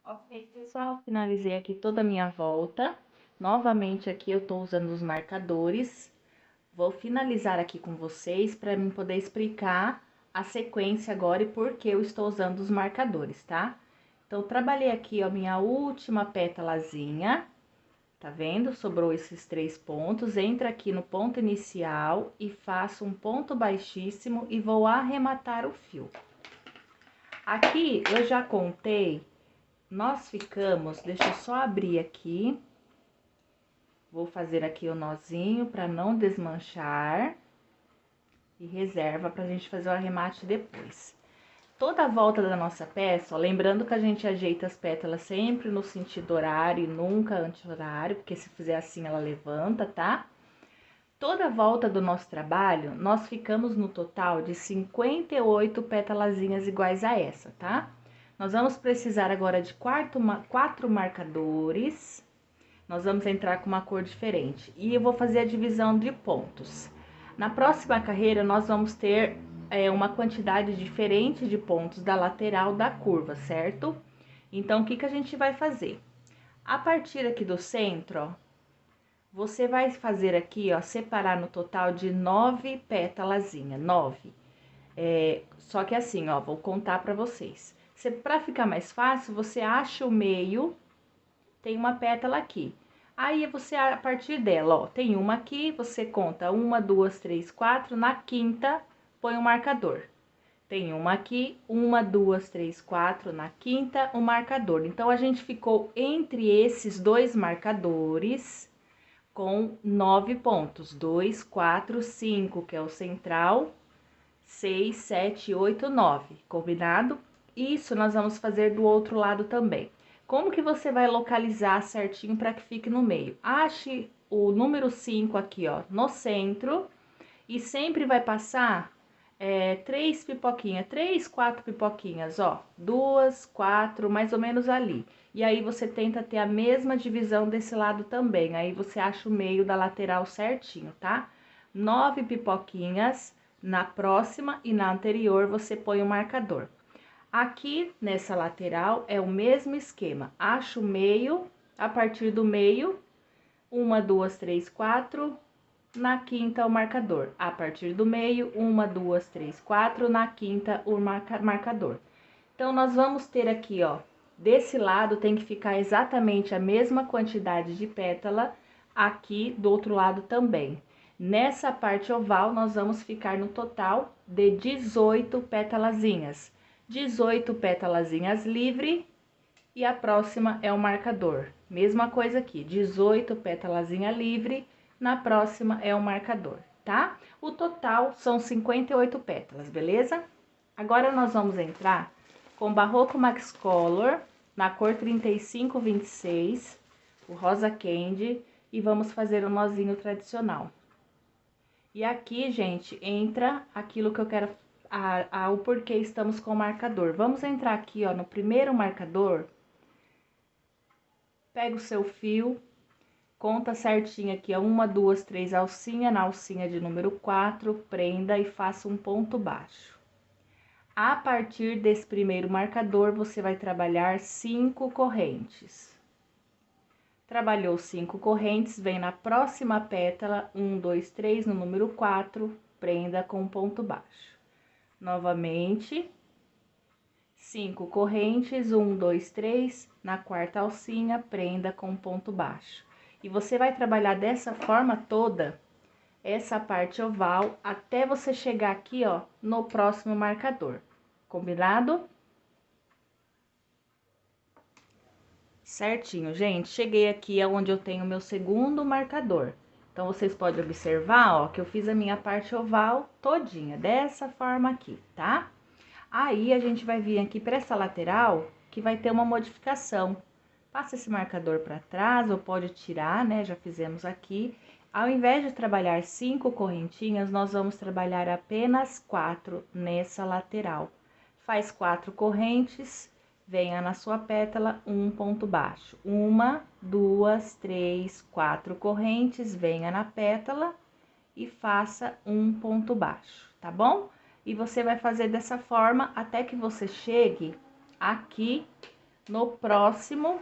Ok, pessoal, finalizei aqui toda a minha volta. Novamente aqui eu tô usando os marcadores. Vou finalizar aqui com vocês para mim poder explicar a sequência agora e por que eu estou usando os marcadores, tá? Então, trabalhei aqui, ó, minha última pétalazinha, tá vendo? Sobrou esses 3 pontos. Entra aqui no ponto inicial e faço um ponto baixíssimo e vou arrematar o fio. Aqui eu já contei. Nós ficamos, deixa eu só abrir aqui. Vou fazer aqui o nozinho para não desmanchar. E reserva pra gente fazer o arremate depois. Toda a volta da nossa peça, ó, lembrando que a gente ajeita as pétalas sempre no sentido horário e nunca anti-horário, porque se fizer assim ela levanta, tá? Toda a volta do nosso trabalho, nós ficamos no total de 58 pétalazinhas iguais a essa, tá? Nós vamos precisar agora de 4 marcadores. Nós vamos entrar com uma cor diferente. E eu vou fazer a divisão de pontos. Na próxima carreira, nós vamos ter uma quantidade diferente de pontos da lateral da curva, certo? Então, o que a gente vai fazer? A partir aqui do centro, ó, você vai fazer aqui, ó, separar no total de 9 pétalazinhas, 9. Só que assim, ó, vou contar pra vocês. Pra ficar mais fácil, você acha o meio, tem uma pétala aqui. Aí, você, a partir dela, ó, tem uma aqui, você conta 1, 2, 3, 4, na quinta, põe um marcador. Tem uma aqui, 1, 2, 3, 4, na quinta, um marcador. Então, a gente ficou entre esses dois marcadores com 9 pontos. 2, 4, 5, que é o central, 6, 7, 8, 9, combinado? Isso nós vamos fazer do outro lado também. Como que você vai localizar certinho para que fique no meio? Ache o número 5 aqui, ó, no centro, e sempre vai passar 3 pipoquinhas, 3, 4 pipoquinhas, ó, 2, 4, mais ou menos ali. E aí, você tenta ter a mesma divisão desse lado também, aí você acha o meio da lateral certinho, tá? 9 pipoquinhas, na próxima e na anterior você põe o marcador. Aqui, nessa lateral, é o mesmo esquema. Acho o meio, a partir do meio, 1, 2, 3, 4, na quinta o marcador. A partir do meio, 1, 2, 3, 4, na quinta o marcador. Então, nós vamos ter aqui, ó, desse lado tem que ficar exatamente a mesma quantidade de pétala, aqui do outro lado também. Nessa parte oval, nós vamos ficar no total de 18 pétalazinhas. 18 pétalazinhas livre e a próxima é o marcador. Mesma coisa aqui, 18 pétalazinha livre, na próxima é o marcador, tá? O total são 58 pétalas, beleza? Agora, nós vamos entrar com Barroco Max Color, na cor 3526, o rosa candy, e vamos fazer o nozinho tradicional. E aqui, gente, entra aquilo que eu quero, o porquê estamos com o marcador. Vamos entrar aqui, ó, no primeiro marcador. Pega o seu fio, conta certinho aqui, ó, 1, 2, 3 alcinha, na alcinha de número 4, prenda e faça um ponto baixo. A partir desse primeiro marcador, você vai trabalhar 5 correntes. Trabalhou 5 correntes, vem na próxima pétala, 1, 2, 3, no número 4, prenda com ponto baixo. Novamente, 5 correntes, 1, 2, 3, na quarta alcinha, prenda com ponto baixo. E você vai trabalhar dessa forma toda, essa parte oval, até você chegar aqui, ó, no próximo marcador. Combinado? Certinho, gente. Cheguei aqui aonde eu tenho meu segundo marcador. Então, vocês podem observar, ó, que eu fiz a minha parte oval todinha, dessa forma aqui, tá? Aí, a gente vai vir aqui para essa lateral, que vai ter uma modificação. Passa esse marcador para trás, ou pode tirar, né? Já fizemos aqui. Ao invés de trabalhar 5 correntinhas, nós vamos trabalhar apenas 4 nessa lateral. Faz 4 correntes, venha na sua pétala, um ponto baixo. 1, 2, 3, 4 correntes, venha na pétala e faça um ponto baixo, tá bom? E você vai fazer dessa forma até que você chegue aqui no próximo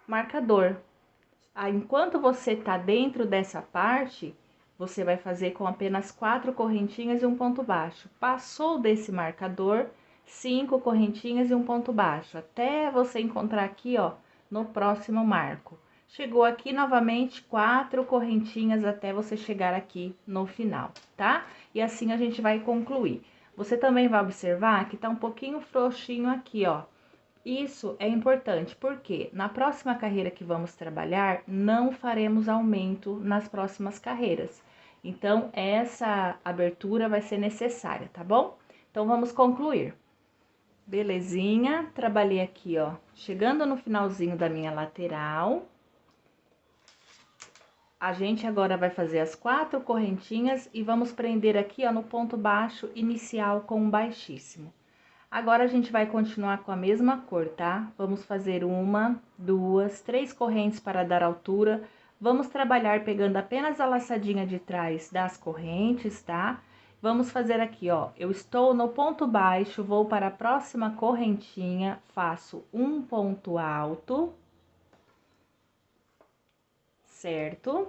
marcador. Enquanto você tá dentro dessa parte, você vai fazer com apenas 4 correntinhas e um ponto baixo. Passou desse marcador, 5 correntinhas e um ponto baixo, até você encontrar aqui, ó, no próximo marco. Chegou aqui novamente, 4 correntinhas até você chegar aqui no final, tá? E assim a gente vai concluir. Você também vai observar que tá um pouquinho frouxinho aqui, ó. Isso é importante, porque na próxima carreira que vamos trabalhar, não faremos aumento nas próximas carreiras. Então, essa abertura vai ser necessária, tá bom? Então, vamos concluir. Belezinha, trabalhei aqui, ó, chegando no finalzinho da minha lateral. A gente agora vai fazer as 4 correntinhas e vamos prender aqui, ó, no ponto baixo inicial com um baixíssimo. Agora, a gente vai continuar com a mesma cor, tá? Vamos fazer 1, 2, 3 correntes para dar altura. Vamos trabalhar pegando apenas a laçadinha de trás das correntes, tá? Vamos fazer aqui, ó. Eu estou no ponto baixo, vou para a próxima correntinha, faço um ponto alto, certo?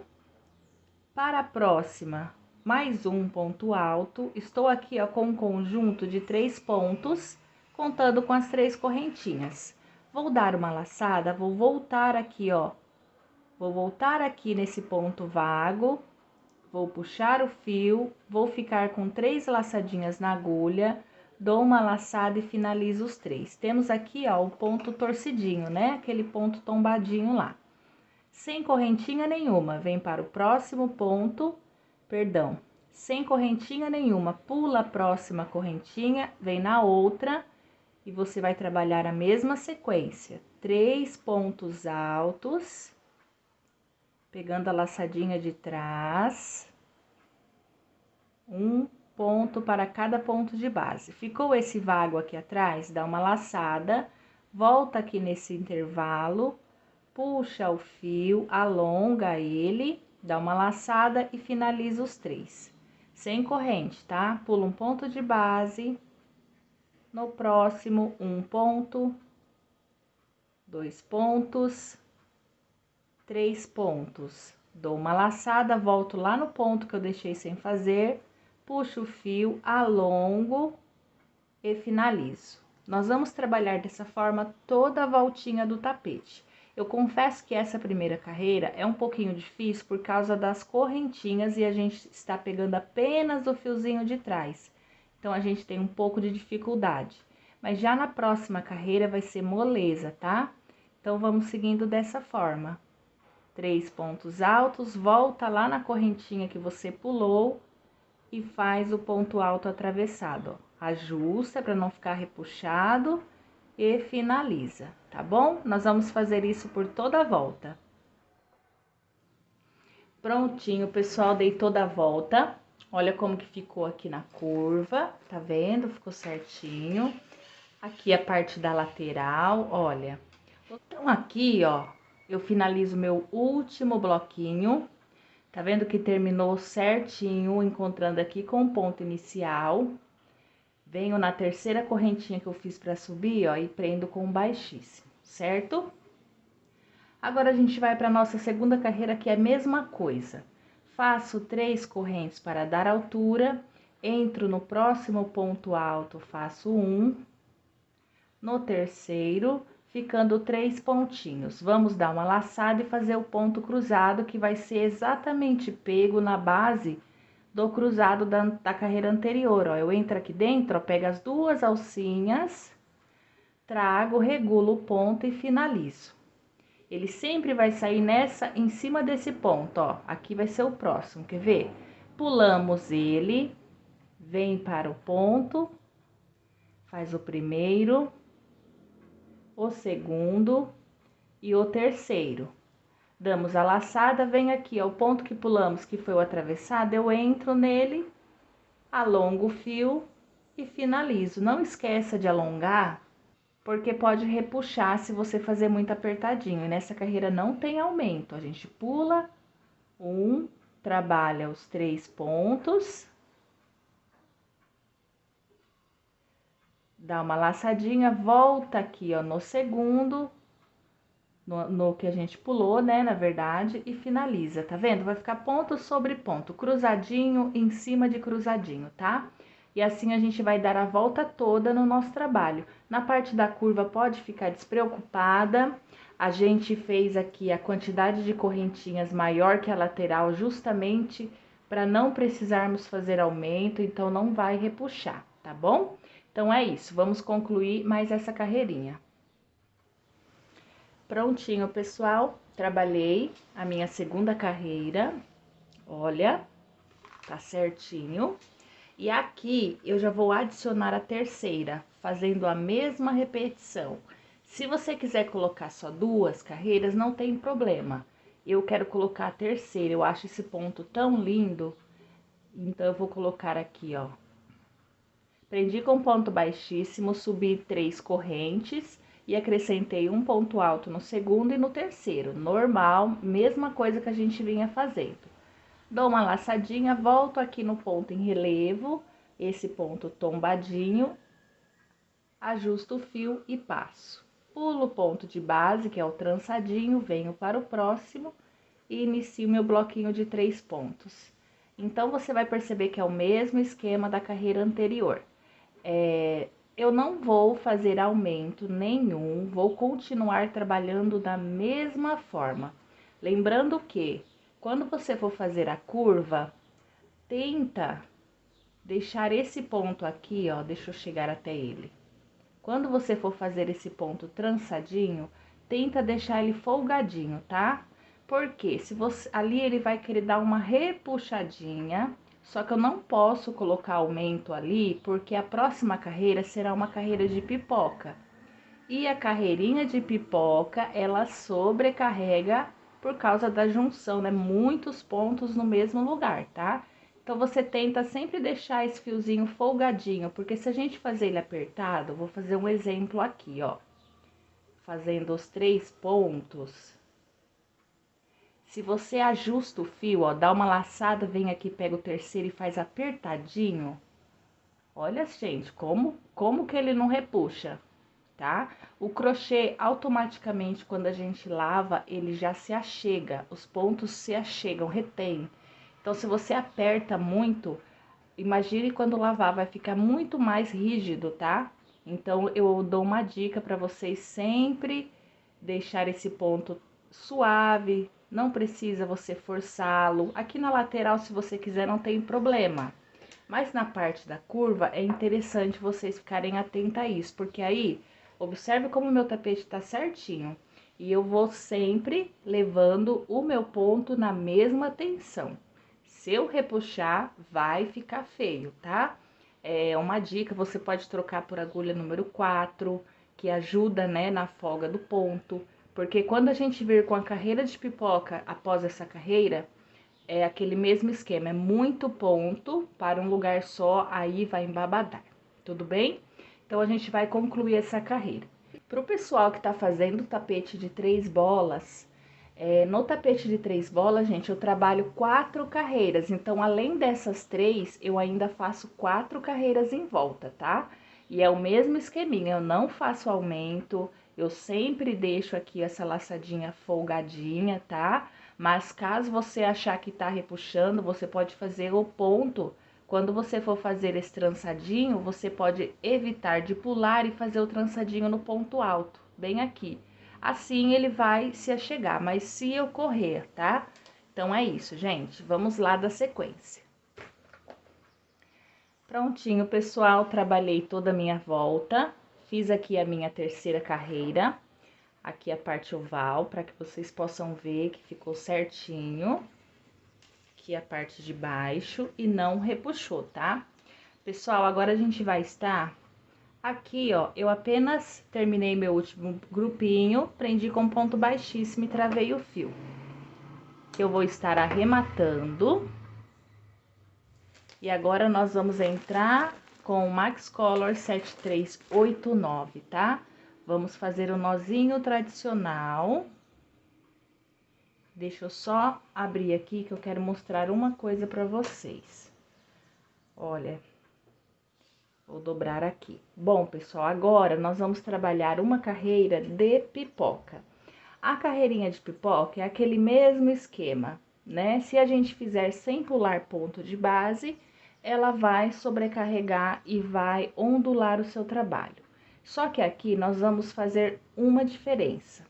Para a próxima, mais um ponto alto. Estou aqui, ó, com um conjunto de 3 pontos, contando com as 3 correntinhas. Vou dar uma laçada, vou voltar aqui, ó. Vou voltar aqui nesse ponto vago, vou puxar o fio, vou ficar com 3 laçadinhas na agulha, dou uma laçada e finalizo os 3. Temos aqui, ó, o ponto torcidinho, né? Aquele ponto tombadinho lá. Sem correntinha nenhuma, vem para o próximo ponto, perdão, sem correntinha nenhuma, pula a próxima correntinha, vem na outra e você vai trabalhar a mesma sequência. 3 pontos altos, pegando a laçadinha de trás, um ponto para cada ponto de base. Ficou esse vago aqui atrás, dá uma laçada, volta aqui nesse intervalo, puxa o fio, alonga ele, dá uma laçada e finaliza os 3. Sem corrente, tá? Pula um ponto de base, no próximo, um ponto, 2 pontos, 3 pontos. Dou uma laçada, volto lá no ponto que eu deixei sem fazer, puxo o fio, alongo e finalizo. Nós vamos trabalhar dessa forma toda a voltinha do tapete. Eu confesso que essa primeira carreira é um pouquinho difícil por causa das correntinhas e a gente está pegando apenas o fiozinho de trás. Então, a gente tem um pouco de dificuldade. Mas já na próxima carreira vai ser moleza, tá? Então, vamos seguindo dessa forma. 3 pontos altos, volta lá na correntinha que você pulou e faz o ponto alto atravessado, ó. Ajusta para não ficar repuxado e finaliza, tá bom? Nós vamos fazer isso por toda a volta. Prontinho, pessoal, dei toda a volta. Olha como que ficou aqui na curva, tá vendo? Ficou certinho. Aqui a parte da lateral, olha. Então, aqui, ó, eu finalizo meu último bloquinho. Tá vendo que terminou certinho, encontrando aqui com o ponto inicial. Venho na terceira correntinha que eu fiz para subir, ó, e prendo com um baixíssimo, certo? Agora, a gente vai para nossa segunda carreira, que é a mesma coisa. Faço 3 correntes para dar altura, entro no próximo ponto alto, faço 1. No terceiro, ficando 3 pontinhos. Vamos dar uma laçada e fazer o ponto cruzado, que vai ser exatamente pego na base do cruzado da carreira anterior, ó. Eu entro aqui dentro, ó, pego as 2 alcinhas, trago, regulo o ponto e finalizo. Ele sempre vai sair em cima desse ponto, ó. Aqui vai ser o próximo, quer ver? Pulamos ele, vem para o ponto, faz o primeiro, o segundo e o terceiro. Damos a laçada, vem aqui, ó, o ponto que pulamos, que foi o atravessado, eu entro nele, alongo o fio e finalizo. Não esqueça de alongar, porque pode repuxar se você fazer muito apertadinho. E nessa carreira não tem aumento, a gente pula um, trabalha os 3 pontos, dá uma laçadinha, volta aqui, ó, no segundo, no que a gente pulou, né, na verdade, e finaliza, tá vendo? Vai ficar ponto sobre ponto, cruzadinho em cima de cruzadinho, tá? E assim a gente vai dar a volta toda no nosso trabalho. Na parte da curva pode ficar despreocupada, a gente fez aqui a quantidade de correntinhas maior que a lateral justamente para não precisarmos fazer aumento, então não vai repuxar, tá bom? Então é isso, vamos concluir mais essa carreirinha. Prontinho, pessoal, trabalhei a minha segunda carreira, olha, tá certinho. E aqui eu já vou adicionar a terceira, fazendo a mesma repetição. Se você quiser colocar só duas carreiras, não tem problema. Eu quero colocar a terceira, eu acho esse ponto tão lindo, então eu vou colocar aqui, ó. Prendi com ponto baixíssimo, subi 3 correntes e acrescentei um ponto alto no segundo e no terceiro. Normal, mesma coisa que a gente vinha fazendo. Dou uma laçadinha, volto aqui no ponto em relevo, esse ponto tombadinho, ajusto o fio e passo. Pulo o ponto de base, que é o trançadinho, venho para o próximo e inicio meu bloquinho de 3 pontos. Então, você vai perceber que é o mesmo esquema da carreira anterior. Eu não vou fazer aumento nenhum, vou continuar trabalhando da mesma forma. Lembrando que, quando você for fazer a curva, tenta deixar esse ponto aqui, ó, deixa eu chegar até ele. Quando você for fazer esse ponto trançadinho, tenta deixar ele folgadinho, tá? Porque se você ali ele vai querer dar uma repuxadinha, só que eu não posso colocar aumento ali, porque a próxima carreira será uma carreira de pipoca. E a carreirinha de pipoca, ela sobrecarrega por causa da junção, né? Muitos pontos no mesmo lugar, tá? Então, você tenta sempre deixar esse fiozinho folgadinho, porque se a gente fazer ele apertado, vou fazer um exemplo aqui, ó. Fazendo os 3 pontos. Se você ajusta o fio, ó, dá uma laçada, vem aqui, pega o terceiro e faz apertadinho. Olha, gente, como que ele não repuxa, tá? O crochê, automaticamente, quando a gente lava, ele já se achega, os pontos se achegam, retém. Então, se você aperta muito, imagine quando lavar, vai ficar muito mais rígido, tá? Então, eu dou uma dica para vocês sempre deixar esse ponto suave, não precisa você forçá-lo. Aqui na lateral, se você quiser, não tem problema. Mas na parte da curva, é interessante vocês ficarem atentos a isso, porque aí, observe como o meu tapete tá certinho. E eu vou sempre levando o meu ponto na mesma tensão. Se eu repuxar, vai ficar feio, tá? É uma dica, você pode trocar por agulha número 4, que ajuda, né, na folga do ponto. Porque quando a gente vir com a carreira de pipoca após essa carreira, é aquele mesmo esquema, é muito ponto para um lugar só, aí vai embabadar, tudo bem? Então, a gente vai concluir essa carreira. Para o pessoal que tá fazendo tapete de 3 bolas, no tapete de 3 bolas, gente, eu trabalho 4 carreiras. Então, além dessas 3, eu ainda faço 4 carreiras em volta, tá? E é o mesmo esqueminha, eu não faço aumento, eu sempre deixo aqui essa laçadinha folgadinha, tá? Mas caso você achar que tá repuxando, você pode fazer o ponto. Quando você for fazer esse trançadinho, você pode evitar de pular e fazer o trançadinho no ponto alto, bem aqui. Assim ele vai se achegar, mas se eu correr, tá? Então é isso, gente. Vamos lá da sequência. Prontinho, pessoal, trabalhei toda a minha volta. Fiz aqui a minha terceira carreira. Aqui a parte oval, para que vocês possam ver que ficou certinho. Aqui a parte de baixo e não repuxou, tá? Pessoal, agora a gente vai estar aqui, ó. Eu apenas terminei meu último grupinho, prendi com ponto baixíssimo e travei o fio. Eu vou estar arrematando. E agora nós vamos entrar com o Max Color 7389, tá? Vamos fazer o nozinho tradicional. Deixa eu só abrir aqui que eu quero mostrar uma coisa pra vocês. Olha, Vou dobrar aqui. Bom, pessoal, agora nós vamos trabalhar uma carreira de pipoca. A carreirinha de pipoca é aquele mesmo esquema, né? Se a gente fizer sem pular ponto de base, ela vai sobrecarregar e vai ondular o seu trabalho. Só que aqui nós vamos fazer uma diferença.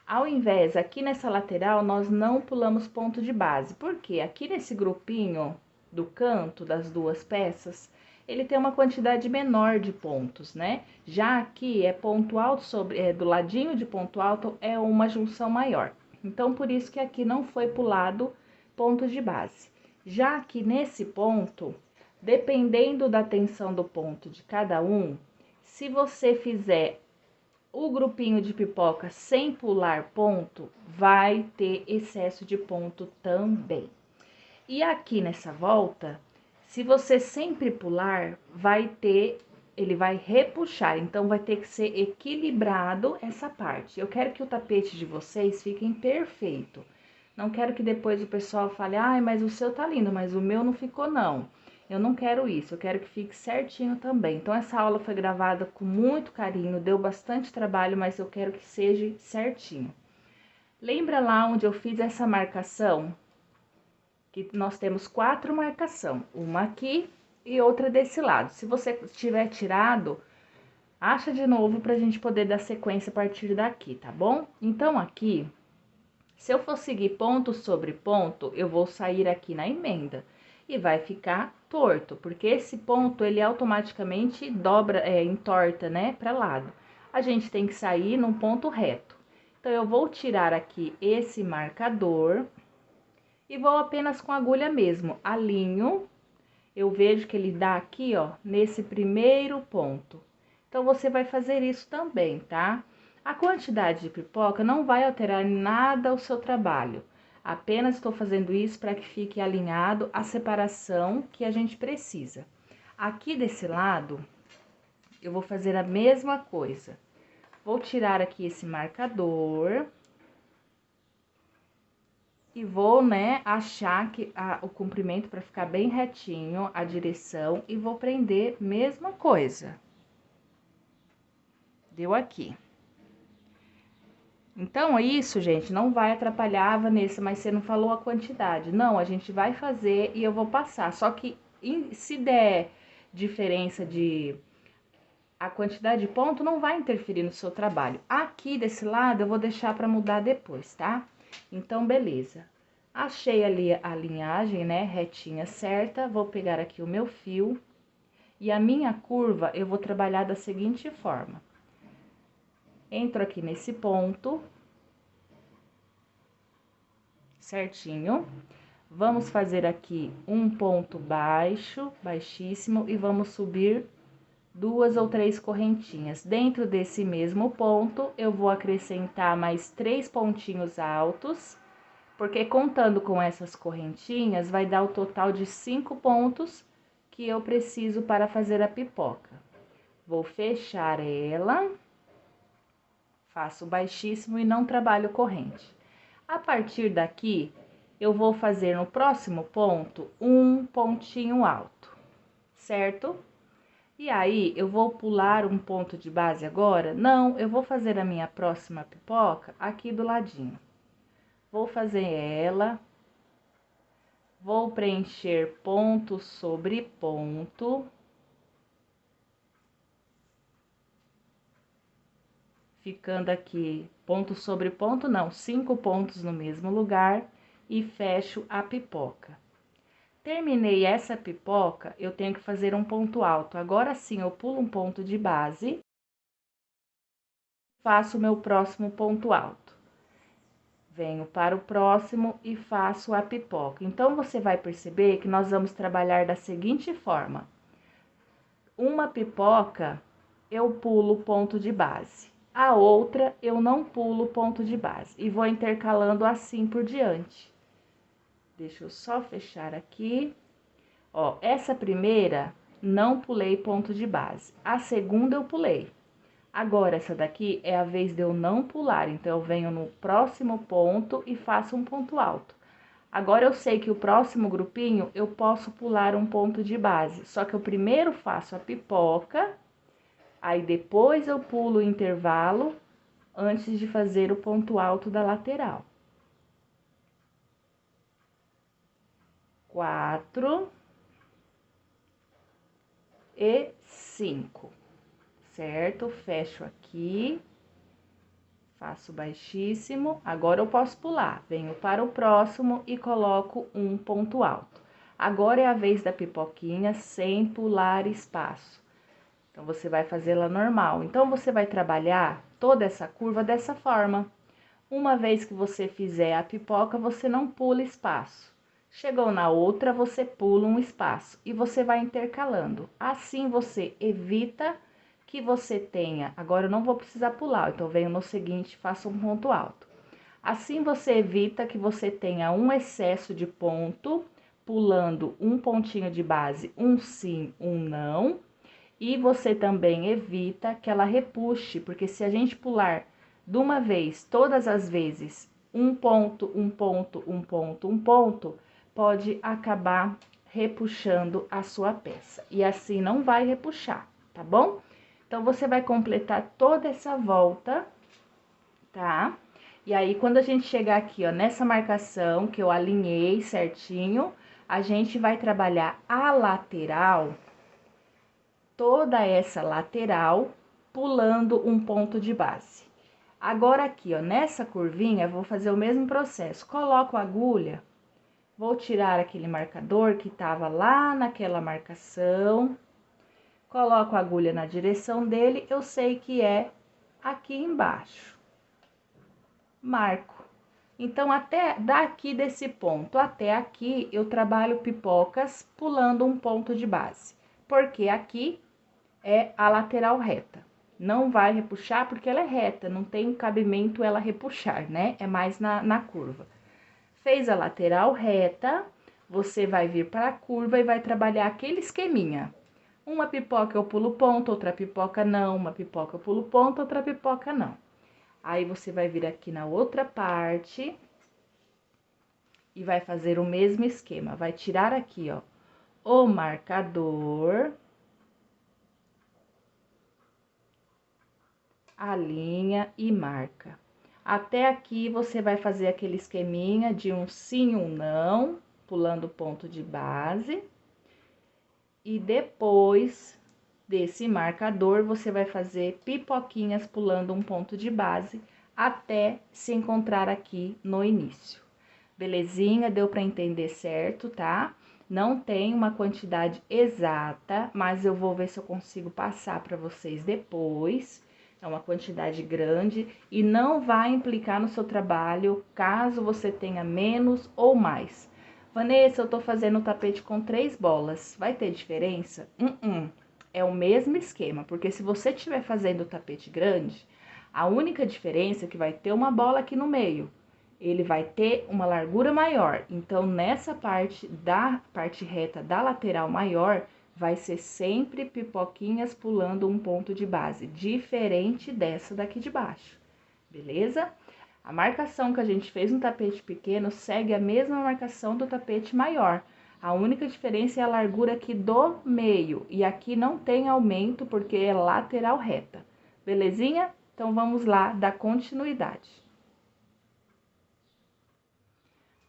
Ao invés, aqui nessa lateral, nós não pulamos ponto de base, porque aqui nesse grupinho do canto das duas peças, ele tem uma quantidade menor de pontos, né? Já aqui é ponto alto sobre, do ladinho de ponto alto é uma junção maior. Então, por isso que aqui não foi pulado ponto de base. Já aqui nesse ponto, dependendo da tensão do ponto de cada um, se você fizer o grupinho de pipoca sem pular ponto, vai ter excesso de ponto também. E aqui nessa volta, se você sempre pular, ele vai repuxar, então vai ter que ser equilibrado essa parte. Eu quero que o tapete de vocês fiquem perfeito. Não quero que depois o pessoal fale, ai, mas o seu tá lindo, mas o meu não ficou não. Eu não quero isso, eu quero que fique certinho também. Então, essa aula foi gravada com muito carinho, deu bastante trabalho, mas eu quero que seja certinho. Lembra lá onde eu fiz essa marcação? Que nós temos 4 marcações, uma aqui e outra desse lado. Se você tiver tirado, acha de novo pra gente poder dar sequência a partir daqui, tá bom? Então, aqui, se eu for seguir ponto sobre ponto, eu vou sair aqui na emenda e vai ficar torto, porque esse ponto ele automaticamente dobra, entorta, né, para lado. A gente tem que sair num ponto reto. Então, eu vou tirar aqui esse marcador e vou apenas com agulha mesmo, alinho. Eu vejo que ele dá aqui, ó, nesse primeiro ponto. Então, você vai fazer isso também, tá? A quantidade de pipoca não vai alterar nada o seu trabalho. Apenas estou fazendo isso para que fique alinhado a separação que a gente precisa. Aqui desse lado, eu vou fazer a mesma coisa. Vou tirar aqui esse marcador. E vou, né, achar que o comprimento para ficar bem retinho, a direção, e vou prender mesma coisa. Deu aqui. Então, isso, gente, não vai atrapalhar, Vanessa, mas você não falou a quantidade. Não, a gente vai fazer e eu vou passar. Só que se der diferença a quantidade de ponto, não vai interferir no seu trabalho. Aqui desse lado, eu vou deixar para mudar depois, tá? Então, beleza. Achei ali a linhagem, né, retinha certa. Vou pegar aqui o meu fio. E a minha curva, eu vou trabalhar da seguinte forma. Entro aqui nesse ponto. Certinho. Vamos fazer aqui um ponto baixo, baixíssimo, e vamos subir 2 ou 3 correntinhas. Dentro desse mesmo ponto, eu vou acrescentar mais 3 pontinhos altos, porque contando com essas correntinhas, vai dar o total de 5 pontos que eu preciso para fazer a pipoca. Vou fechar ela, faço baixíssimo e não trabalho corrente. A partir daqui, eu vou fazer no próximo ponto um pontinho alto, certo? E aí, eu vou pular um ponto de base agora? Não, eu vou fazer a minha próxima pipoca aqui do ladinho. Vou fazer ela, vou preencher ponto sobre ponto. Ficando aqui ponto sobre ponto, não, 5 pontos no mesmo lugar e fecho a pipoca. Terminei essa pipoca, eu tenho que fazer um ponto alto. Agora sim, eu pulo um ponto de base, faço o meu próximo ponto alto. Venho para o próximo e faço a pipoca. Então, você vai perceber que nós vamos trabalhar da seguinte forma. Uma pipoca, eu pulo o ponto de base. A outra, eu não pulo o ponto de base. E vou intercalando assim por diante. Deixa eu só fechar aqui. Ó, essa primeira, não pulei ponto de base. A segunda, eu pulei. Agora, essa daqui é a vez de eu não pular. Então, eu venho no próximo ponto e faço um ponto alto. Agora, eu sei que o próximo grupinho eu posso pular um ponto de base, só que eu primeiro faço a pipoca, aí depois eu pulo o intervalo antes de fazer o ponto alto da lateral. 4 e 5, certo? Fecho aqui, faço baixíssimo. Agora eu posso pular, venho para o próximo e coloco um ponto alto. Agora é a vez da pipoquinha sem pular espaço. Então, você vai fazê-la normal. Então, você vai trabalhar toda essa curva dessa forma. Uma vez que você fizer a pipoca, você não pula espaço. Chegou na outra, você pula um espaço e você vai intercalando. Assim, você evita que você tenha... Agora, eu não vou precisar pular, então, venho no seguinte, faço um ponto alto. Assim, você evita que você tenha um excesso de ponto, pulando um pontinho de base, um sim, um não. E você também evita que ela repuxe, porque se a gente pular de uma vez, todas as vezes, um ponto, um ponto, um ponto, um ponto, pode acabar repuxando a sua peça. E assim não vai repuxar, tá bom? Então, você vai completar toda essa volta, tá? E aí, quando a gente chegar aqui, ó, nessa marcação que eu alinhei certinho, a gente vai trabalhar a lateral, toda essa lateral, pulando um ponto de base. Agora aqui, ó, nessa curvinha, vou fazer o mesmo processo. Coloco a agulha, vou tirar aquele marcador que tava lá naquela marcação, coloco a agulha na direção dele, eu sei que é aqui embaixo. Marco. Então, até daqui desse ponto até aqui, eu trabalho pipocas pulando um ponto de base. Porque aqui é a lateral reta. Não vai repuxar porque ela é reta, não tem cabimento ela repuxar, né? É mais na curva. Fez a lateral reta, você vai vir para a curva e vai trabalhar aquele esqueminha. Uma pipoca eu pulo ponto, outra pipoca não, uma pipoca eu pulo ponto, outra pipoca não. Aí, você vai vir aqui na outra parte e vai fazer o mesmo esquema. Vai tirar aqui, ó, o marcador, a linha e marca. Até aqui, você vai fazer aquele esqueminha de um sim, um não, pulando ponto de base. E depois desse marcador, você vai fazer pipoquinhas pulando um ponto de base até se encontrar aqui no início. Belezinha? Deu para entender certo, tá? Não tem uma quantidade exata, mas eu vou ver se eu consigo passar para vocês depois. É uma quantidade grande e não vai implicar no seu trabalho caso você tenha menos ou mais. Vanessa, eu tô fazendo o tapete com 3 bolas. Vai ter diferença? É o mesmo esquema, porque se você estiver fazendo o tapete grande, a única diferença é que vai ter uma bola aqui no meio. Ele vai ter uma largura maior. Então, nessa parte da parte reta da lateral maior, vai ser sempre pipoquinhas pulando um ponto de base, diferente dessa daqui de baixo, beleza? A marcação que a gente fez no tapete pequeno segue a mesma marcação do tapete maior. A única diferença é a largura aqui do meio, e aqui não tem aumento porque é lateral reta, belezinha? Então, vamos lá dar continuidade.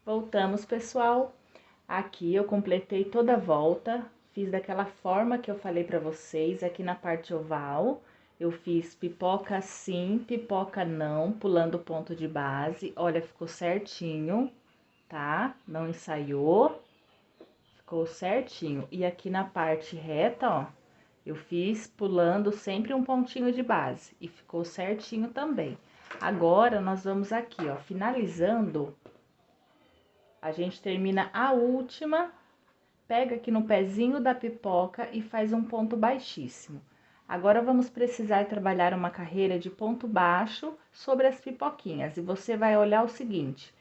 Voltamos, pessoal. Aqui eu completei toda a volta, fiz daquela forma que eu falei pra vocês, aqui na parte oval. Eu fiz pipoca sim, pipoca não, pulando o ponto de base. Olha, ficou certinho, tá? Não ensaiou, ficou certinho. E aqui na parte reta, ó, eu fiz pulando sempre um pontinho de base e ficou certinho também. Agora, nós vamos aqui, ó, finalizando. A gente termina a última, pega aqui no pezinho da pipoca e faz um ponto baixíssimo. Agora, vamos precisar trabalhar uma carreira de ponto baixo sobre as pipoquinhas. E você vai olhar o seguinte,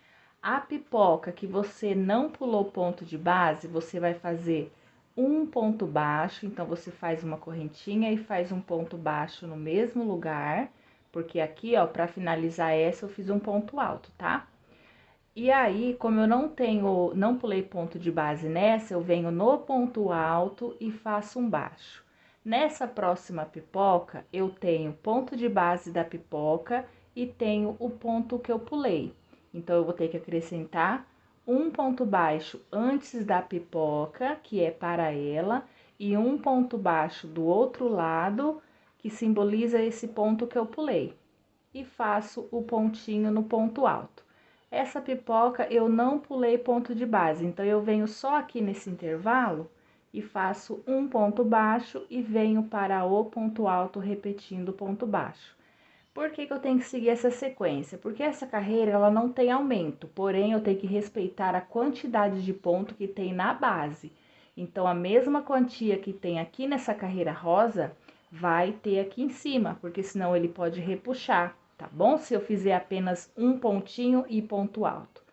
a pipoca que você não pulou ponto de base, você vai fazer um ponto baixo. Então, você faz uma correntinha e faz um ponto baixo no mesmo lugar. Porque aqui, ó, pra finalizar essa, eu fiz um ponto alto, tá? E aí, como eu não pulei ponto de base nessa, eu venho no ponto alto e faço um baixo. Nessa próxima pipoca, eu tenho ponto de base da pipoca e tenho o ponto que eu pulei. Então, eu vou ter que acrescentar um ponto baixo antes da pipoca, que é para ela, e um ponto baixo do outro lado, que simboliza esse ponto que eu pulei. E faço o pontinho no ponto alto. Essa pipoca eu não pulei ponto de base, então eu venho só aqui nesse intervalo e faço um ponto baixo e venho para o ponto alto repetindo o ponto baixo. Por que que eu tenho que seguir essa sequência? Porque essa carreira ela não tem aumento, porém eu tenho que respeitar a quantidade de ponto que tem na base. Então a mesma quantia que tem aqui nessa carreira rosa vai ter aqui em cima, porque senão ele pode repuxar, tá bom? Se eu fizer apenas um pontinho e ponto alto.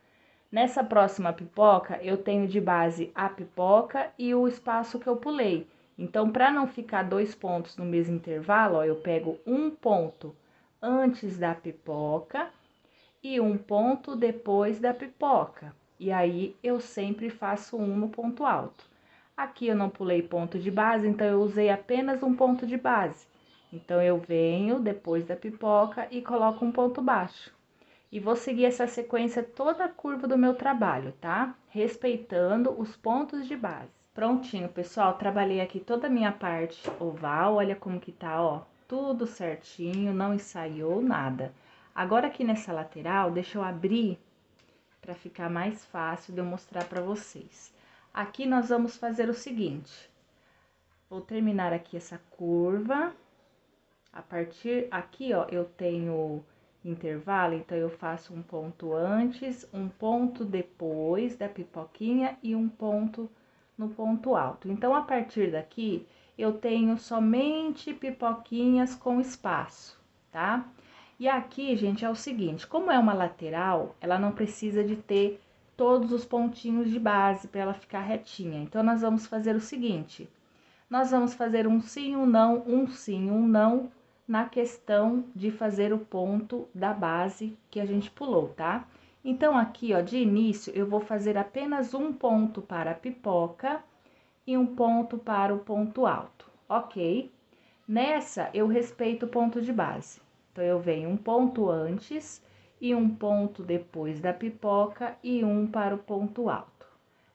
Nessa próxima pipoca, eu tenho de base a pipoca e o espaço que eu pulei. Então, para não ficar dois pontos no mesmo intervalo, ó, eu pego um ponto antes da pipoca e um ponto depois da pipoca. E aí, eu sempre faço um no ponto alto. Aqui eu não pulei ponto de base, então eu usei apenas um ponto de base. Então, eu venho depois da pipoca e coloco um ponto baixo. E vou seguir essa sequência toda a curva do meu trabalho, tá? Respeitando os pontos de base. Prontinho, pessoal, trabalhei aqui toda a minha parte oval, olha como que tá, ó, tudo certinho, não ensaiou nada. Agora aqui nessa lateral, deixa eu abrir para ficar mais fácil de eu mostrar para vocês. Aqui nós vamos fazer o seguinte, vou terminar aqui essa curva. A partir aqui, ó, eu tenho intervalo, então eu faço um ponto antes, um ponto depois da pipoquinha e um ponto no ponto alto. Então, a partir daqui, eu tenho somente pipoquinhas com espaço, tá? E aqui, gente, é o seguinte, como é uma lateral, ela não precisa de ter todos os pontinhos de base para ela ficar retinha. Então, nós vamos fazer o seguinte, nós vamos fazer um sim, um sim, um não, na questão de fazer o ponto da base que a gente pulou, tá? Então, aqui, ó, de início, eu vou fazer apenas um ponto para a pipoca e um ponto para o ponto alto, ok? Nessa, eu respeito o ponto de base. Então, eu venho um ponto antes e um ponto depois da pipoca e um para o ponto alto.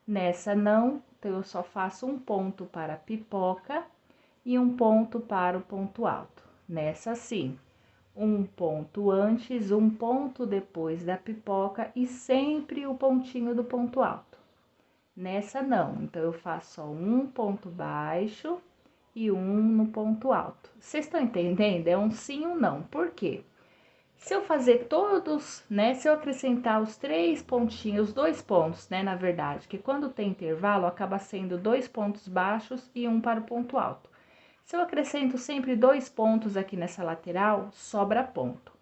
Nessa, não, então, eu só faço um ponto para a pipoca e um ponto para o ponto alto. Nessa, sim, um ponto antes, um ponto depois da pipoca e sempre o pontinho do ponto alto. Nessa, não, então, eu faço só um ponto baixo e um no ponto alto. Vocês estão entendendo? É um sim e um não. Por quê? Se eu fazer todos, né? Se eu acrescentar os três pontinhos, os dois pontos, né? Na verdade, que quando tem intervalo, acaba sendo dois pontos baixos e um para o ponto alto. Se eu acrescento sempre dois pontos aqui nessa lateral, sobra ponto.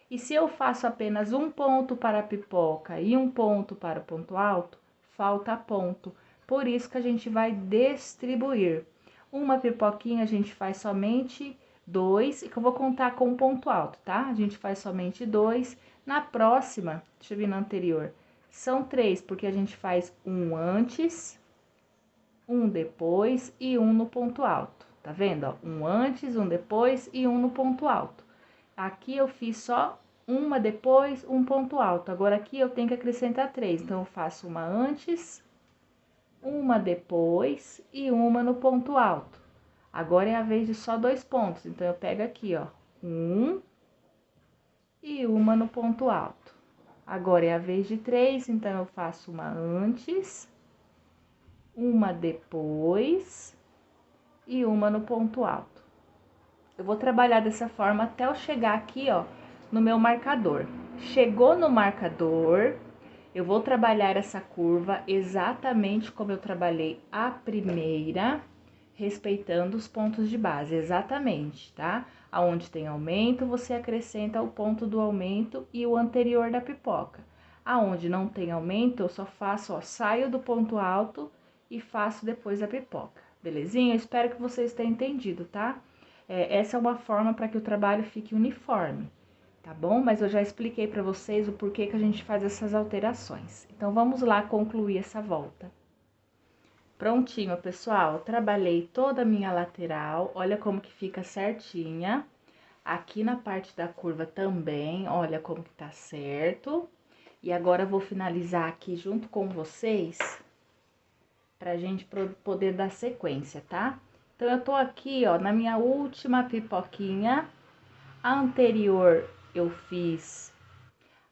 E se eu faço apenas um ponto para a pipoca e um ponto para o ponto alto, falta ponto. Por isso que a gente vai distribuir. Uma pipoquinha a gente faz somente dois, e que eu vou contar com ponto alto, tá? A gente faz somente dois. Na próxima, deixa eu ver na anterior, são três, porque a gente faz um antes, um depois e um no ponto alto. Tá vendo, ó? Um antes, um depois e um no ponto alto. Aqui eu fiz só uma depois, um ponto alto. Agora, aqui eu tenho que acrescentar três. Então, eu faço uma antes, uma depois e uma no ponto alto. Agora é a vez de só dois pontos. Então, eu pego aqui, ó, um e uma no ponto alto. Agora é a vez de três, então, eu faço uma antes, uma depois e uma no ponto alto. Eu vou trabalhar dessa forma até eu chegar aqui, ó, no meu marcador. Chegou no marcador, eu vou trabalhar essa curva exatamente como eu trabalhei a primeira, respeitando os pontos de base, exatamente, tá? Aonde tem aumento, você acrescenta o ponto do aumento e o anterior da pipoca. Aonde não tem aumento, eu só faço, ó, saio do ponto alto e faço depois a pipoca, belezinha? Eu espero que vocês tenham entendido, tá? Essa é uma forma para que o trabalho fique uniforme, tá bom? Mas eu já expliquei para vocês o porquê que a gente faz essas alterações. Então, vamos lá concluir essa volta. Prontinho, pessoal, trabalhei toda a minha lateral, olha como que fica certinha. Aqui na parte da curva também, olha como que tá certo. E agora, eu vou finalizar aqui junto com vocês, pra gente poder dar sequência, tá? Então, eu tô aqui, ó, na minha última pipoquinha. A anterior eu fiz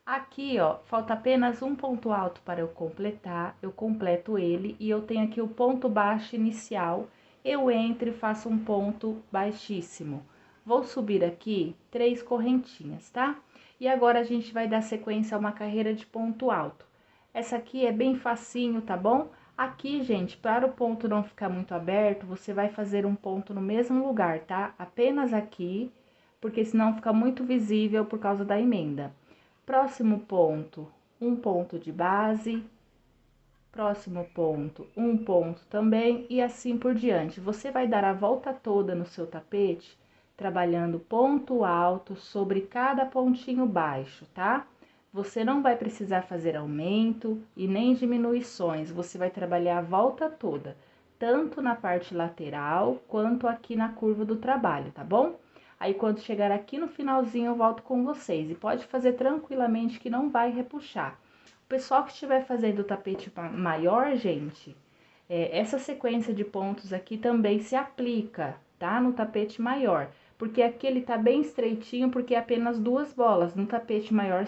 aqui, ó, falta apenas um ponto alto para eu completar, eu completo ele e eu tenho aqui o ponto baixo inicial, eu entro e faço um ponto baixíssimo. Vou subir aqui 3 correntinhas, tá? E agora a gente vai dar sequência a uma carreira de ponto alto. Essa aqui é bem facinho, tá bom? Aqui, gente, para o ponto não ficar muito aberto, você vai fazer um ponto no mesmo lugar, tá? Apenas aqui, porque senão fica muito visível por causa da emenda. Próximo ponto, um ponto de base, próximo ponto, um ponto também, e assim por diante. Você vai dar a volta toda no seu tapete, trabalhando ponto alto sobre cada pontinho baixo, tá? Você não vai precisar fazer aumento e nem diminuições, você vai trabalhar a volta toda, tanto na parte lateral quanto aqui na curva do trabalho, tá bom? Aí, quando chegar aqui no finalzinho, eu volto com vocês. E pode fazer tranquilamente que não vai repuxar. O pessoal que estiver fazendo o tapete maior, gente, essa sequência de pontos aqui também se aplica, tá? No tapete maior. Porque aqui ele tá bem estreitinho, porque é apenas 2 bolas. No tapete maior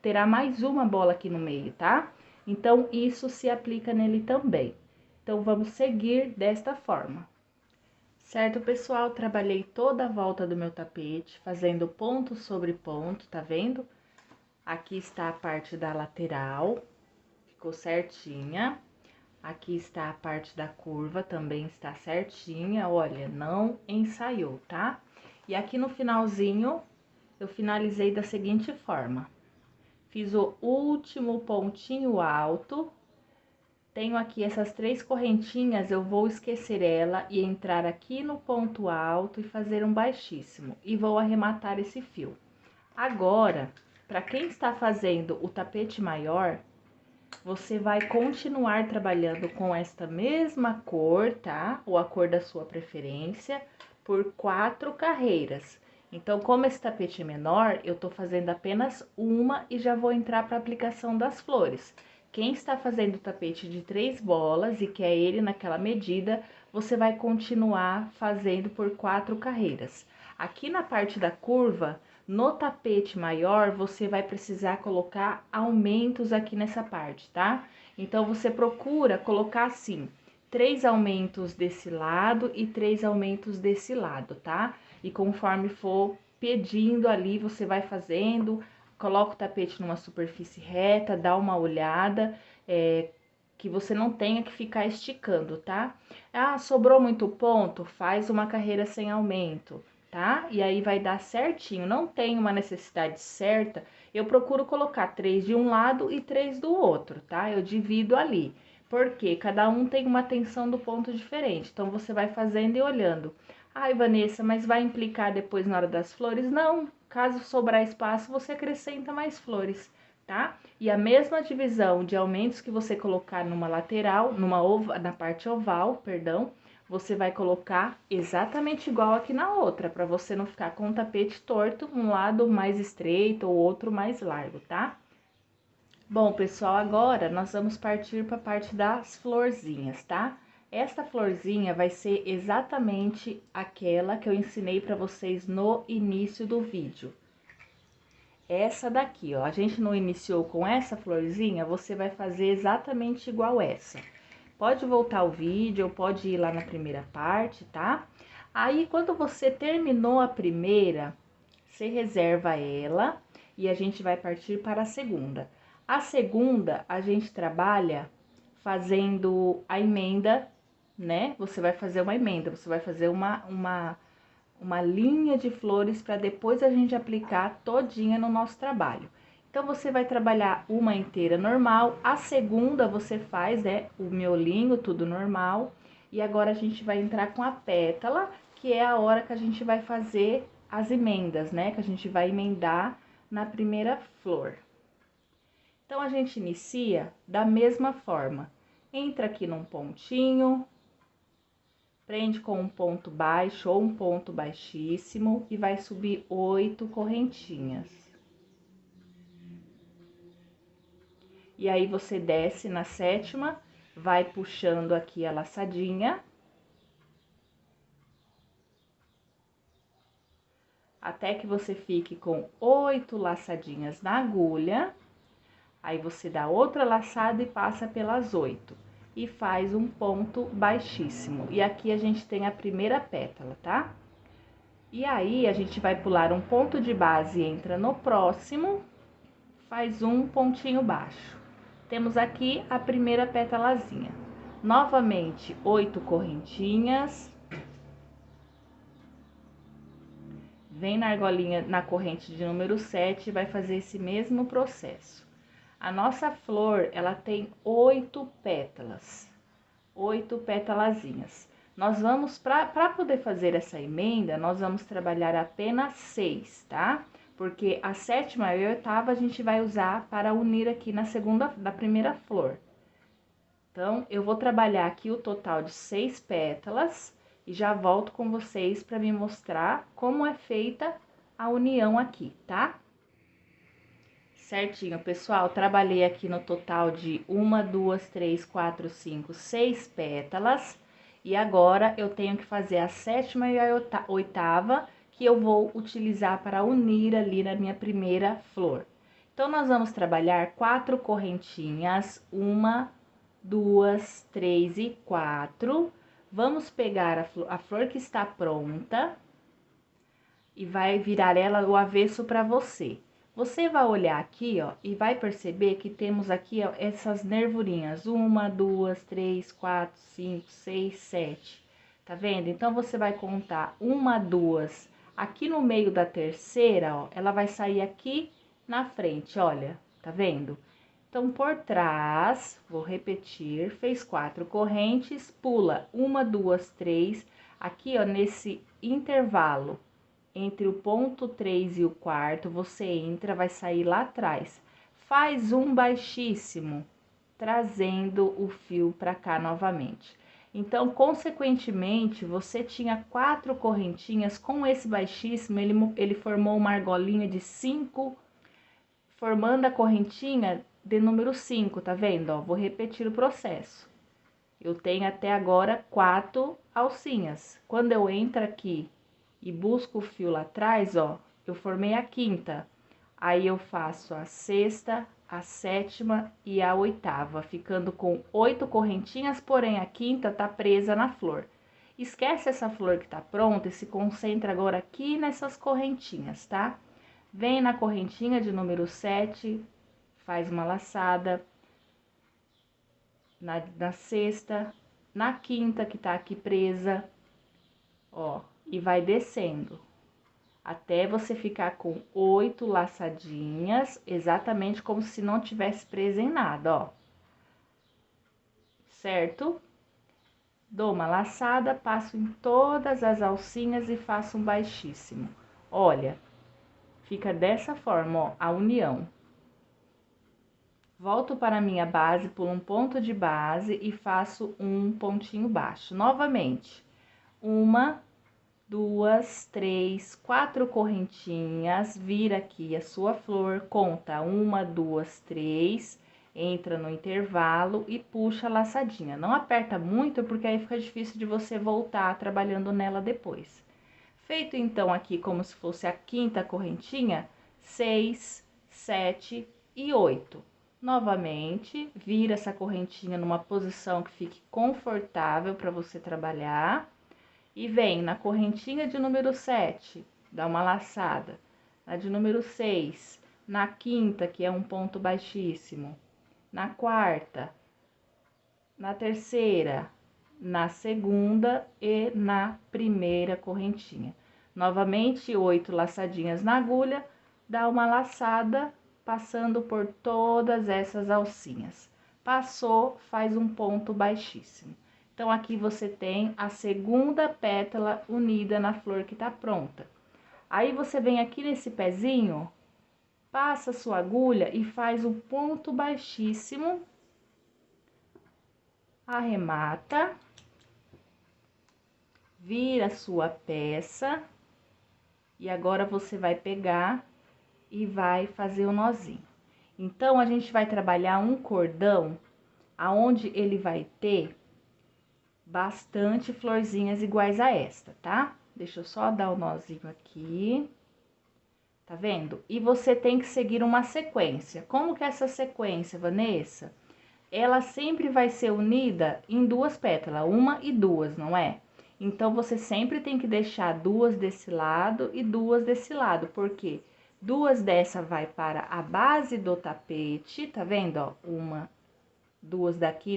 terá mais uma bola aqui no meio, tá? Então, isso se aplica nele também. Então, vamos seguir desta forma. Certo, pessoal? Trabalhei toda a volta do meu tapete, fazendo ponto sobre ponto, tá vendo? Aqui está a parte da lateral, ficou certinha. Aqui está a parte da curva, também está certinha, olha, não ensaiou, tá? E aqui no finalzinho, eu finalizei da seguinte forma. Fiz o último pontinho alto. Tenho aqui essas 3 correntinhas, eu vou esquecer ela e entrar aqui no ponto alto e fazer um baixíssimo. E vou arrematar esse fio. Agora, para quem está fazendo o tapete maior, você vai continuar trabalhando com esta mesma cor, tá? Ou a cor da sua preferência, por 4 carreiras. Então, como esse tapete é menor, eu tô fazendo apenas uma e já vou entrar para aplicação das flores. Quem está fazendo o tapete de 3 bolas e quer ele naquela medida, você vai continuar fazendo por 4 carreiras. Aqui na parte da curva, no tapete maior, você vai precisar colocar aumentos aqui nessa parte, tá? Então, você procura colocar assim, 3 aumentos desse lado e 3 aumentos desse lado, tá? E conforme for pedindo ali, você vai fazendo, coloca o tapete numa superfície reta, dá uma olhada, que você não tenha que ficar esticando, tá? Ah, sobrou muito ponto? Faz uma carreira sem aumento, tá? E aí vai dar certinho. Não tem uma necessidade certa, eu procuro colocar 3 de um lado e 3 do outro, tá? Eu divido ali, porque cada um tem uma tensão do ponto diferente. Então, você vai fazendo e olhando. Ai, Vanessa, mas vai implicar depois na hora das flores? Não, caso sobrar espaço, você acrescenta mais flores, tá? E a mesma divisão de aumentos que você colocar numa lateral, na parte oval, perdão, você vai colocar exatamente igual aqui na outra, para você não ficar com o tapete torto, um lado mais estreito ou outro mais largo, tá? Bom, pessoal, agora nós vamos partir para a parte das florzinhas, tá? Esta florzinha vai ser exatamente aquela que eu ensinei para vocês no início do vídeo. Essa daqui, ó, a gente não iniciou com essa florzinha, você vai fazer exatamente igual essa. Pode voltar o vídeo, ou pode ir lá na primeira parte, tá? Aí, quando você terminou a primeira, você reserva ela e a gente vai partir para a segunda. A segunda, a gente trabalha fazendo a emenda, né? Você vai fazer uma emenda, você vai fazer uma linha de flores para depois a gente aplicar todinha no nosso trabalho. Então, você vai trabalhar uma inteira normal, a segunda você faz, o miolinho, tudo normal. E agora, a gente vai entrar com a pétala, que é a hora que a gente vai fazer as emendas, né? Que a gente vai emendar na primeira flor. Então, a gente inicia da mesma forma. Entra aqui num pontinho, prende com um ponto baixo ou um ponto baixíssimo e vai subir 8 correntinhas. E aí, você desce na sétima, vai puxando aqui a laçadinha. Até que você fique com 8 laçadinhas na agulha. Aí, você dá outra laçada e passa pelas 8. E faz um ponto baixíssimo. E aqui a gente tem a primeira pétala, tá? E aí, a gente vai pular um ponto de base, entra no próximo, faz um pontinho baixo. Temos aqui a primeira pétalazinha. Novamente, 8 correntinhas. Vem na argolinha, na corrente de número 7 e vai fazer esse mesmo processo. A nossa flor, ela tem 8 pétalas. 8 pétalazinhas. Nós vamos, para poder fazer essa emenda, nós vamos trabalhar apenas 6, tá? Porque a sétima e a oitava a gente vai usar para unir aqui da primeira flor. Então, eu vou trabalhar aqui o total de 6 pétalas e já volto com vocês para me mostrar como é feita a união aqui, tá? Certinho, pessoal, trabalhei aqui no total de 1, 2, 3, 4, 5, 6 pétalas. E agora, eu tenho que fazer a sétima e a oitava, que eu vou utilizar para unir ali na minha primeira flor. Então, nós vamos trabalhar 4 correntinhas, 1, 2, 3 e 4. Vamos pegar a flor que está pronta e vai virar ela o avesso para você. Você vai olhar aqui, ó, e vai perceber que temos aqui, ó, essas nervurinhas. 1, 2, 3, 4, 5, 6, 7. Tá vendo? Então, você vai contar 1, 2. Aqui no meio da terceira, ó, ela vai sair aqui na frente, olha. Tá vendo? Então, por trás, vou repetir, fez 4 correntes, pula 1, 2, 3. Aqui, ó, nesse intervalo entre o ponto 3 e o quarto, você entra, vai sair lá atrás. Faz um baixíssimo, trazendo o fio para cá novamente. Então, consequentemente, você tinha 4 correntinhas, com esse baixíssimo, ele formou uma argolinha de 5, formando a correntinha de número 5, tá vendo? Ó, vou repetir o processo. Eu tenho até agora 4 alcinhas. Quando eu entro aqui e busco o fio lá atrás, ó, eu formei a quinta. Aí, eu faço a sexta, a sétima e a oitava, ficando com 8 correntinhas, porém a quinta tá presa na flor. Esquece essa flor que tá pronta e se concentra agora aqui nessas correntinhas, tá? Vem na correntinha de número 7, faz uma laçada na sexta, na quinta que tá aqui presa, ó, e vai descendo até você ficar com 8 laçadinhas, exatamente como se não tivesse presa em nada, ó. Certo? Dou uma laçada, passo em todas as alcinhas e faço um baixíssimo. Olha, fica dessa forma, ó, a união. Volto para a minha base, pulo um ponto de base e faço um pontinho baixo. Novamente, 1, 2, 3, 4 correntinhas, vira aqui a sua flor, conta 1, 2, 3, entra no intervalo e puxa a laçadinha. Não aperta muito, porque aí fica difícil de você voltar trabalhando nela depois. Feito então aqui como se fosse a quinta correntinha, 6, 7 e 8. Novamente, vira essa correntinha numa posição que fique confortável para você trabalhar. E vem na correntinha de número 7, dá uma laçada. Na de número 6, na quinta, que é um ponto baixíssimo. Na quarta, na terceira, na segunda e na primeira correntinha. Novamente, 8 laçadinhas na agulha, dá uma laçada, passando por todas essas alcinhas. Passou, faz um ponto baixíssimo. Então, aqui você tem a segunda pétala unida na flor que tá pronta. Aí, você vem aqui nesse pezinho Passa a sua agulha e faz o ponto baixíssimo, arremata, vira a sua peça e agora você vai pegar e vai fazer o nozinho. Então, a gente vai trabalhar um cordão aonde ele vai ter bastante florzinhas iguais a esta, tá? Deixa eu só dar o nozinho aqui. Tá vendo? E você tem que seguir uma sequência. Como que é essa sequência, Vanessa? Ela sempre vai ser unida em duas pétalas, uma e duas, não é? Então, você sempre tem que deixar duas desse lado e duas desse lado, porque duas dessa vai para a base do tapete, tá vendo, ó? Uma, duas daqui,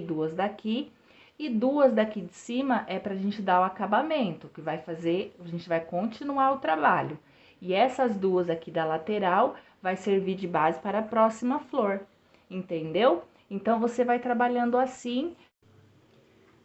e duas daqui de cima é pra gente dar o acabamento, que vai fazer, a gente vai continuar o trabalho. E essas duas aqui da lateral vai servir de base para a próxima flor, entendeu? Então, você vai trabalhando assim.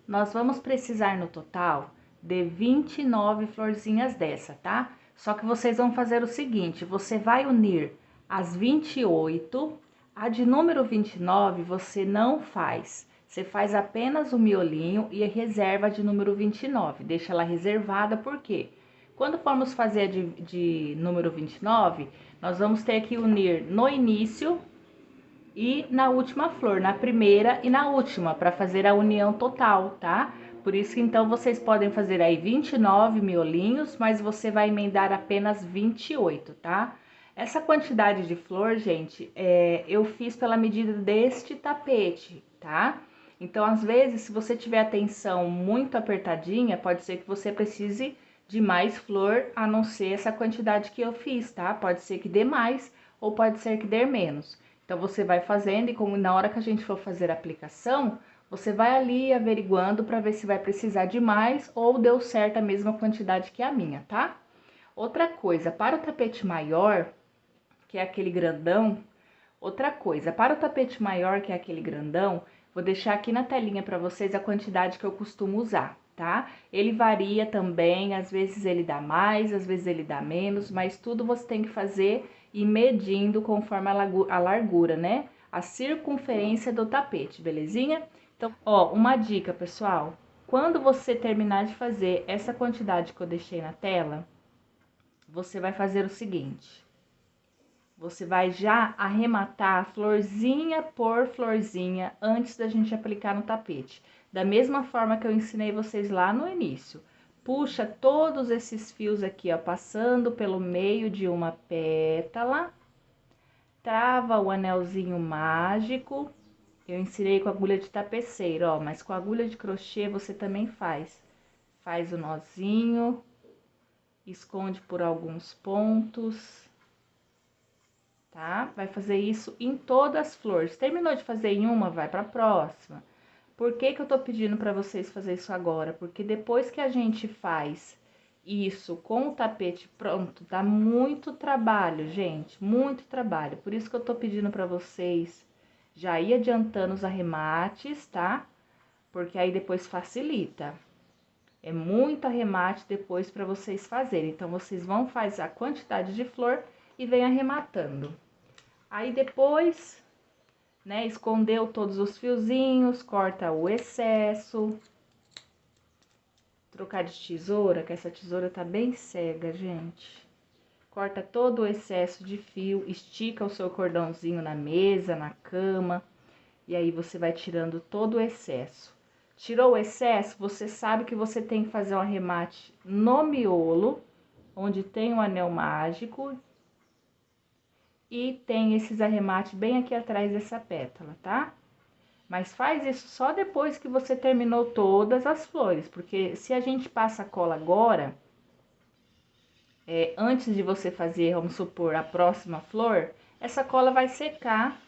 Nós vamos precisar no total de 29 florzinhas dessa, tá? Só que vocês vão fazer o seguinte, você vai unir as 28, a de número 29 você não faz. Você faz apenas o miolinho e reserva a de número 29, deixa ela reservada, por quê? Quando formos fazer a de número 29, nós vamos ter que unir no início e na última flor, na primeira e na última, para fazer a união total, tá? Por isso que então vocês podem fazer aí 29 miolinhos, mas você vai emendar apenas 28, tá? Essa quantidade de flor, gente, eu fiz pela medida deste tapete, tá? Então, às vezes, se você tiver a tensão muito apertadinha, pode ser que você precise de mais flor, a não ser essa quantidade que eu fiz, tá? Pode ser que dê mais ou pode ser que dê menos. Então, você vai fazendo e como na hora que a gente for fazer a aplicação, você vai ali averiguando para ver se vai precisar de mais ou deu certo a mesma quantidade que a minha, tá? Outra coisa, para o tapete maior, que é aquele grandão, para o tapete maior, que é aquele grandão, vou deixar aqui na telinha para vocês a quantidade que eu costumo usar, tá? Ele varia também, às vezes ele dá mais, às vezes ele dá menos, mas tudo você tem que fazer e medindo conforme a largura, né? A circunferência do tapete, belezinha? Então, ó, uma dica, pessoal. Quando você terminar de fazer essa quantidade que eu deixei na tela, você vai fazer o seguinte. Você vai já arrematar florzinha por florzinha antes da gente aplicar no tapete. Da mesma forma que eu ensinei vocês lá no início. Puxa todos esses fios aqui, ó, passando pelo meio de uma pétala. Trava o anelzinho mágico. Eu ensinei com agulha de tapeceiro, ó, mas com agulha de crochê você também faz. Faz o nozinho, esconde por alguns pontos, tá? Vai fazer isso em todas as flores. Terminou de fazer em uma, vai pra próxima. Por que que eu tô pedindo pra vocês fazer isso agora? Porque depois que a gente faz isso com o tapete pronto, dá muito trabalho, gente, muito trabalho. Por isso que eu tô pedindo pra vocês já ir adiantando os arremates, tá? Porque aí depois facilita. É muito arremate depois para vocês fazerem. Então, vocês vão fazer a quantidade de flor e vem arrematando. Aí depois, né, escondeu todos os fiozinhos, corta o excesso. Trocar de tesoura, que essa tesoura tá bem cega, gente. Corta todo o excesso de fio, estica o seu cordãozinho na mesa, na cama, e aí você vai tirando todo o excesso. Tirou o excesso, você sabe que você tem que fazer um arremate no miolo, onde tem o anel mágico, e tem esses arremates bem aqui atrás dessa pétala, tá? Mas faz isso só depois que você terminou todas as flores, porque se a gente passa a cola agora, antes de você fazer, vamos supor, a próxima flor, essa cola vai secar,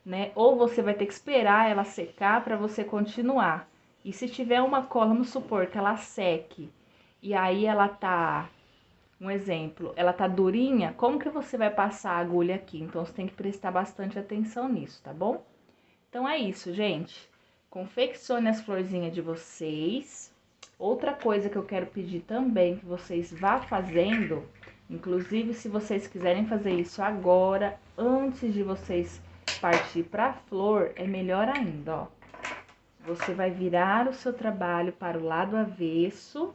né? Ou você vai ter que esperar ela secar para você continuar. E se tiver uma cola, vamos supor que ela seque, e aí ela tá, um exemplo, ela tá durinha, como que você vai passar a agulha aqui? Então, você tem que prestar bastante atenção nisso, tá bom? Então, é isso, gente. Confeccione as florzinhas de vocês. Outra coisa que eu quero pedir também que vocês vá fazendo, Inclusive, se vocês quiserem fazer isso agora, antes de vocês partir para a flor, é melhor ainda, ó. Você vai virar o seu trabalho para o lado avesso,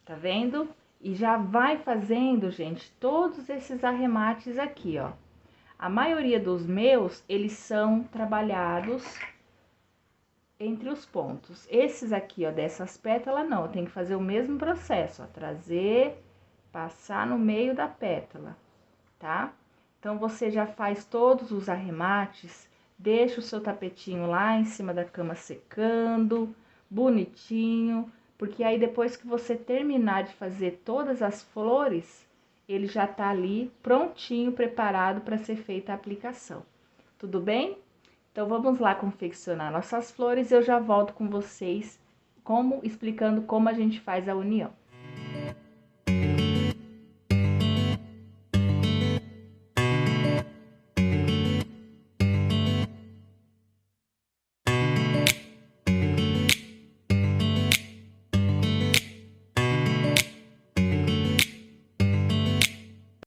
tá vendo? E já vai fazendo, gente, todos esses arremates aqui, ó. A maioria dos meus, eles são trabalhados entre os pontos. Esses aqui, ó, dessas pétalas, não, eu tenho que fazer o mesmo processo, ó, trazer, passar no meio da pétala, tá? Então, você já faz todos os arremates, deixa o seu tapetinho lá em cima da cama secando, bonitinho, porque aí depois que você terminar de fazer todas as flores, ele já tá ali prontinho, preparado para ser feita a aplicação. Tudo bem? Então, vamos lá confeccionar nossas flores e eu já volto com vocês explicando como a gente faz a união.